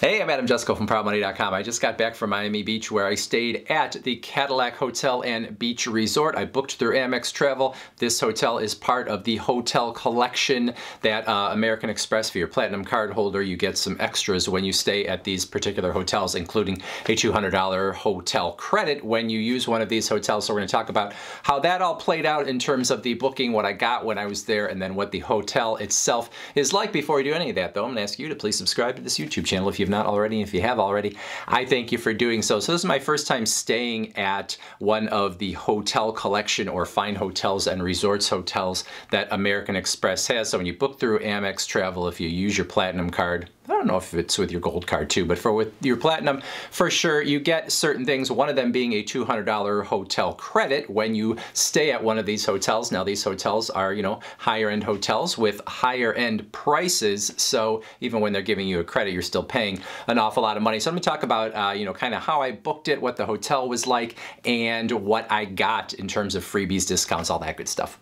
Hey, I'm Adam Jusko from ProudMoney.com. I just got back from Miami Beach where I stayed at the Cadillac Hotel and Beach Resort. I booked through Amex Travel. This hotel is part of the hotel collection that American Express, for your Platinum card holder, you get some extras when you stay at these particular hotels, including a $200 hotel credit when you use one of these hotels. So we're going to talk about how that all played out in terms of the booking, what I got when I was there, and then what the hotel itself is like. Before we do any of that, though, I'm going to ask you to please subscribe to this YouTube channel if you've not already. If you have already, I thank you for doing so. So this is my first time staying at one of the hotel collection or fine hotels and resorts hotels that American Express has. So when you book through Amex Travel, if you use your Platinum card, I don't know if it's with your Gold card too, but with your Platinum, for sure, you get certain things, one of them being a $200 hotel credit when you stay at one of these hotels. Now, these hotels are, higher end hotels with higher end prices. So even when they're giving you a credit, you're still paying an awful lot of money. So I'm gonna talk about, kind of how I booked it, what the hotel was like, and what I got in terms of freebies, discounts, all that good stuff.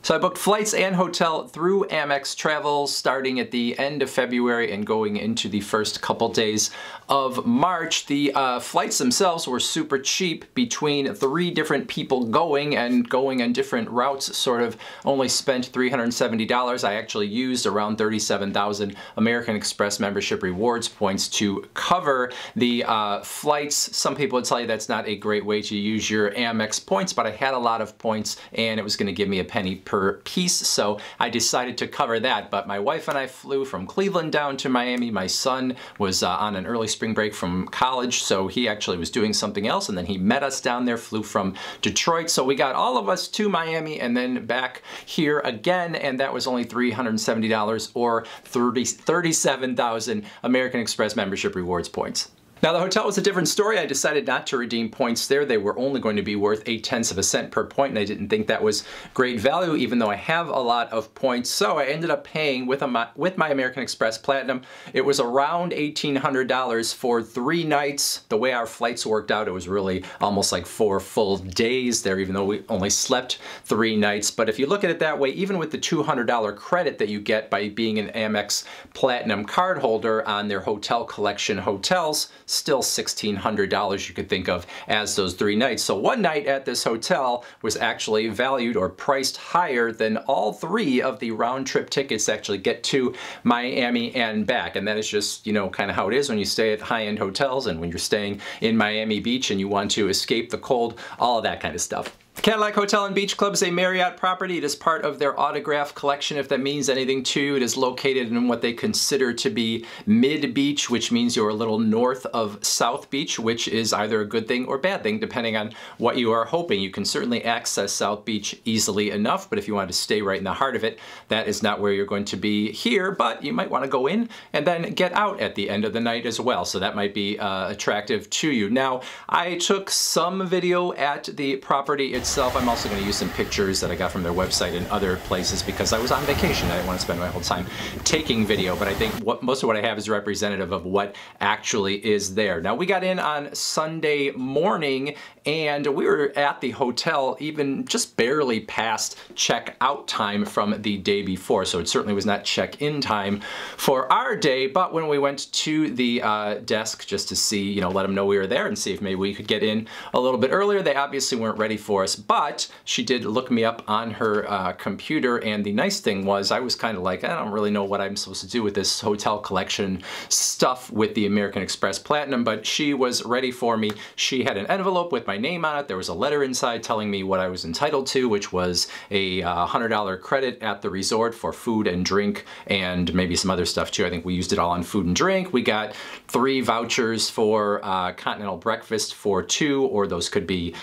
So I booked flights and hotel through Amex Travel starting at the end of February and going into the first couple days of March. The flights themselves were super cheap, between 3 different people going on different routes. Sort of only spent $370. I actually used around 37,000 American Express membership rewards points to cover the flights. Some people would tell you that's not a great way to use your Amex points, but I had a lot of points and it was going to give me a penny per piece, so I decided to cover that. But my wife and I flew from Cleveland down to Miami. My son was on an early spring break from college, so he actually was doing something else, and then he met us down there, flew from Detroit. So we got all of us to Miami and then back here again, and that was only $370 or 37,000 American Express membership rewards points. Now, the hotel was a different story. I decided not to redeem points there. They were only going to be worth 0.8 of a cent per point, and I didn't think that was great value, even though I have a lot of points. So I ended up paying with my American Express Platinum. It was around $1,800 for 3 nights. The way our flights worked out, it was really almost like 4 full days there, even though we only slept 3 nights. But if you look at it that way, even with the $200 credit that you get by being an Amex Platinum card holder on their hotel collection hotels, still $1,600 you could think of as those 3 nights. So one night at this hotel was actually valued or priced higher than all 3 of the round trip tickets to actually get to Miami and back. And that is just, kind of how it is when you stay at high-end hotels and when you're staying in Miami Beach and you want to escape the cold, all of that kind of stuff. Cadillac Hotel and Beach Club is a Marriott property. It is part of their autograph collection, if that means anything to you. It is located in what they consider to be mid-beach, which means you're a little north of South Beach, which is either a good thing or bad thing, depending on what you are hoping. You can certainly access South Beach easily enough, but if you want to stay right in the heart of it, that is not where you're going to be here, but you might want to go in and then get out at the end of the night as well, so that might be attractive to you. Now, I took some video at the property itself. I'm also going to use some pictures that I got from their website and other places because I was on vacation. I didn't want to spend my whole time taking video, but I think most of what I have is representative of what actually is there. Now, we got in on Sunday morning and we were at the hotel even just barely past check-out time from the day before, so it certainly was not check-in time for our day. But when we went to the desk just to see, let them know we were there and see if maybe we could get in a little bit earlier, they obviously weren't ready for us. But she did look me up on her computer, and the nice thing was I was kind of like, I don't really know what I'm supposed to do with this hotel collection stuff with the American Express Platinum, but she was ready for me. She had an envelope with my name on it. There was a letter inside telling me what I was entitled to, which was a $100 credit at the resort for food and drink and maybe some other stuff too. I think we used it all on food and drink. We got 3 vouchers for continental breakfast for 2, or those could be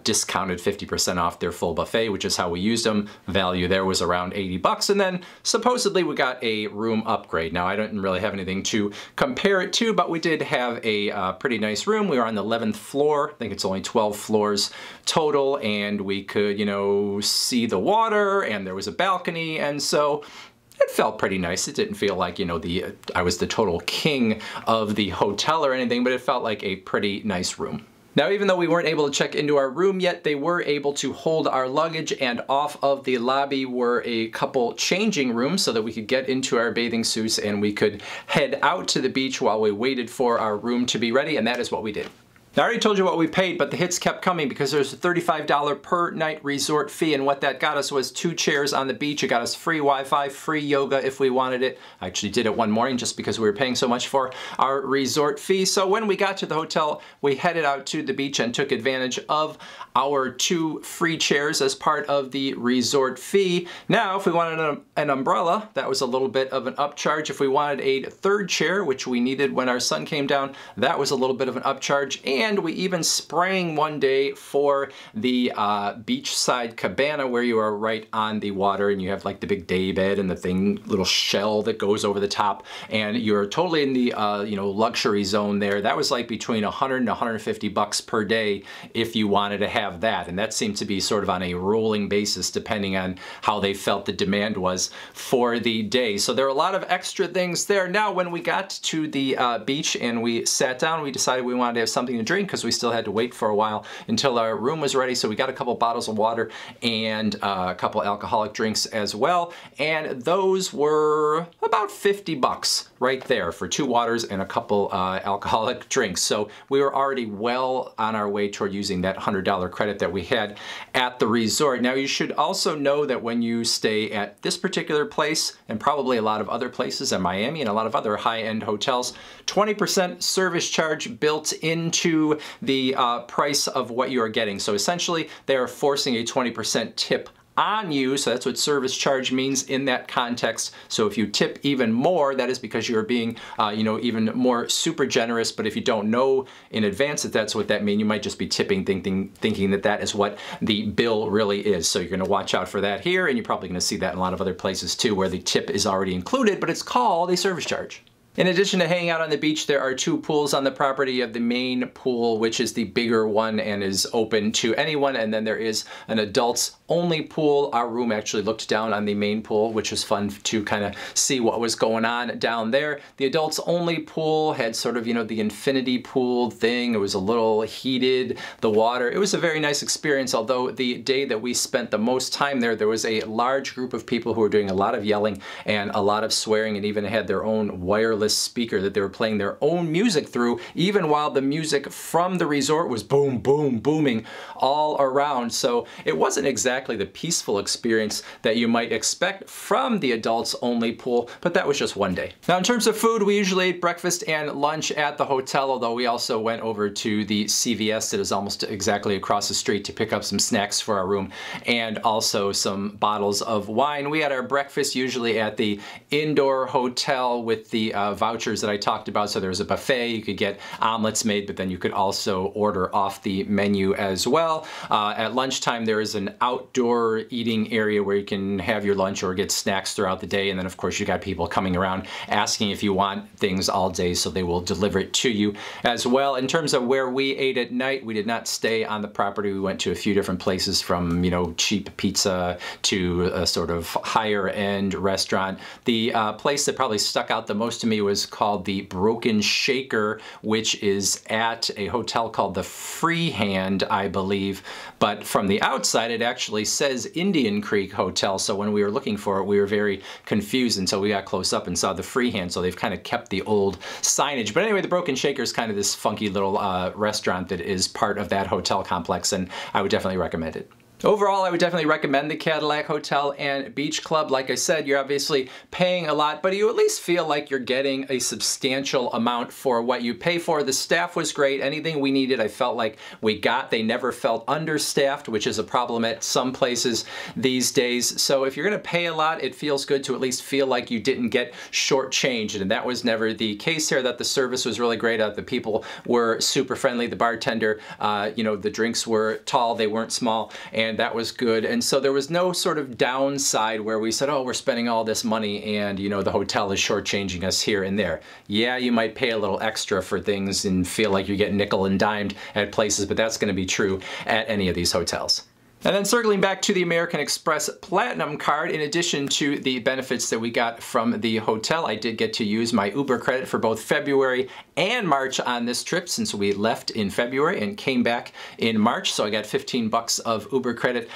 discounted 50% off their full buffet, which is how we used them. Value there was around 80 bucks. And then supposedly we got a room upgrade. Now, I didn't really have anything to compare it to, but we did have a pretty nice room. We were on the 11th floor. I think it's only 12 floors total, and we could, see the water, and there was a balcony, and so it felt pretty nice. It didn't feel like, I was the total king of the hotel or anything, but it felt like a pretty nice room. Now, even though we weren't able to check into our room yet, they were able to hold our luggage, and off of the lobby were a couple changing rooms so that we could get into our bathing suits and we could head out to the beach while we waited for our room to be ready, and that is what we did. Now, I already told you what we paid, but the hits kept coming because there's a $35 per night resort fee, and what that got us was 2 chairs on the beach. It got us free Wi-Fi, free yoga if we wanted it. I actually did it one morning just because we were paying so much for our resort fee. So when we got to the hotel, we headed out to the beach and took advantage of our 2 free chairs as part of the resort fee. Now, if we wanted an umbrella, that was a little bit of an upcharge. If we wanted a 3rd chair, which we needed when our sun came down, that was a little bit of an upcharge. And we even sprang one day for the beachside cabana, where you are right on the water and you have like the big day bed and the little shell that goes over the top, and you're totally in the luxury zone there. That was like between $100 and $150 per day if you wanted to have that, and that seemed to be sort of on a rolling basis depending on how they felt the demand was for the day. So there are a lot of extra things there. Now, when we got to the beach and we sat down, we decided we wanted to have something to drink because we still had to wait for a while until our room was ready. So we got a couple bottles of water and a couple alcoholic drinks as well, and those were about $50 right there for 2 waters and a couple alcoholic drinks. So we were already well on our way toward using that $100 credit that we had at the resort. Now, you should also know that when you stay at this particular place, and probably a lot of other places in Miami and a lot of other high-end hotels, 20% service charge built into the price of what you are getting. So essentially, they are forcing a 20% tip on you, so that's what service charge means in that context. So if you tip even more, that is because you're being even more super generous. But if you don't know in advance that that's what that means, you might just be tipping thinking that that is what the bill really is. So you're going to watch out for that here, and you're probably going to see that in a lot of other places too, where the tip is already included, but it's called a service charge. In addition to hanging out on the beach, there are 2 pools on the property. You have the main pool, which is the bigger one and is open to anyone, and then there is an adults only pool. Our room actually looked down on the main pool, which was fun to kind of see what was going on down there. The adults only pool had sort of, the infinity pool thing. It was a little heated, the water. It was a very nice experience, although the day that we spent the most time there, there was a large group of people who were doing a lot of yelling and a lot of swearing, and even had their own wireless speaker that they were playing their own music through, even while the music from the resort was boom, boom, booming all around. So it wasn't exactly the peaceful experience that you might expect from the adults only pool, but that was just one day. Now, in terms of food, we usually ate breakfast and lunch at the hotel, although we also went over to the CVS that is almost exactly across the street to pick up some snacks for our room and also some bottles of wine. We had our breakfast usually at the indoor hotel with the vouchers that I talked about. So there was a buffet, you could get omelets made, but then you could also order off the menu as well. At lunchtime, there is an outdoor eating area where you can have your lunch or get snacks throughout the day. And then of course you got people coming around asking if you want things all day, so they will deliver it to you as well. In terms of where we ate at night, we did not stay on the property. We went to a few different places, from cheap pizza to a sort of higher end restaurant. The place that probably stuck out the most to me was called the Broken Shaker, which is at a hotel called the Freehand, I believe. But from the outside, it actually says Indian Creek Hotel. So when we were looking for it, we were very confused until we got close up and saw the Freehand. So they've kind of kept the old signage. But anyway, the Broken Shaker is kind of this funky little restaurant that is part of that hotel complex, and I would definitely recommend it. Overall, I would definitely recommend the Cadillac Hotel and Beach Club. Like I said, you're obviously paying a lot, but you at least feel like you're getting a substantial amount for what you pay for. The staff was great. Anything we needed, I felt like we got. They never felt understaffed, which is a problem at some places these days. So if you're going to pay a lot, it feels good to at least feel like you didn't get shortchanged. And that was never the case here, that the service was really great. The people were super friendly. The bartender, the drinks were tall, they weren't small, and that was good. And so there was no sort of downside where we said, oh, we're spending all this money and, the hotel is shortchanging us here and there. Yeah, you might pay a little extra for things and feel like you're getting nickel and dimed at places, but that's going to be true at any of these hotels. And then circling back to the American Express Platinum card, in addition to the benefits that we got from the hotel, I did get to use my Uber credit for both February and March on this trip, since we left in February and came back in March. So I got 15 bucks of Uber credit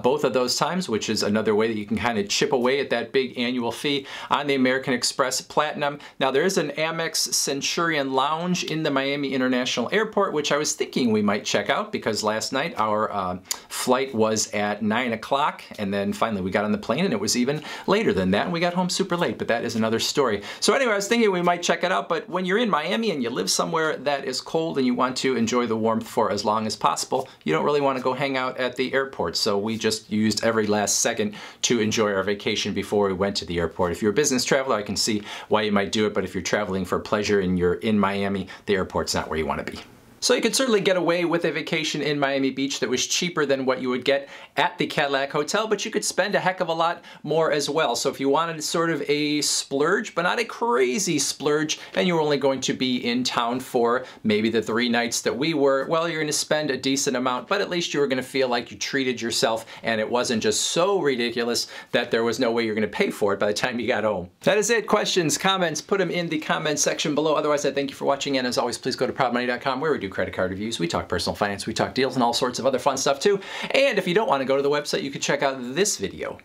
both of those times, which is another way that you can kind of chip away at that big annual fee on the American Express Platinum. Now there is an Amex Centurion Lounge in the Miami International Airport, which I was thinking we might check out, because last night our flight was at 9 o'clock, and then finally we got on the plane and it was even later than that, and we got home super late, but that is another story. So anyway, I was thinking we might check it out, but when you're in Miami and you live somewhere that is cold and you want to enjoy the warmth for as long as possible, you don't really want to go hang out at the airport. So we just used every last second to enjoy our vacation before we went to the airport. If you're a business traveler, I can see why you might do it, but if you're traveling for pleasure and you're in Miami, the airport's not where you want to be. So you could certainly get away with a vacation in Miami Beach that was cheaper than what you would get at the Cadillac Hotel, but you could spend a heck of a lot more as well. So if you wanted sort of a splurge, but not a crazy splurge, and you were only going to be in town for maybe the 3 nights that we were, well, you're going to spend a decent amount, but at least you were going to feel like you treated yourself, and it wasn't just so ridiculous that there was no way you're going to pay for it by the time you got home. That is it. Questions, comments, put them in the comments section below. Otherwise, I thank you for watching, and as always, please go to proudmoney.com, where we do credit card reviews, we talk personal finance, we talk deals, and all sorts of other fun stuff too. And if you don't want to go to the website, you can check out this video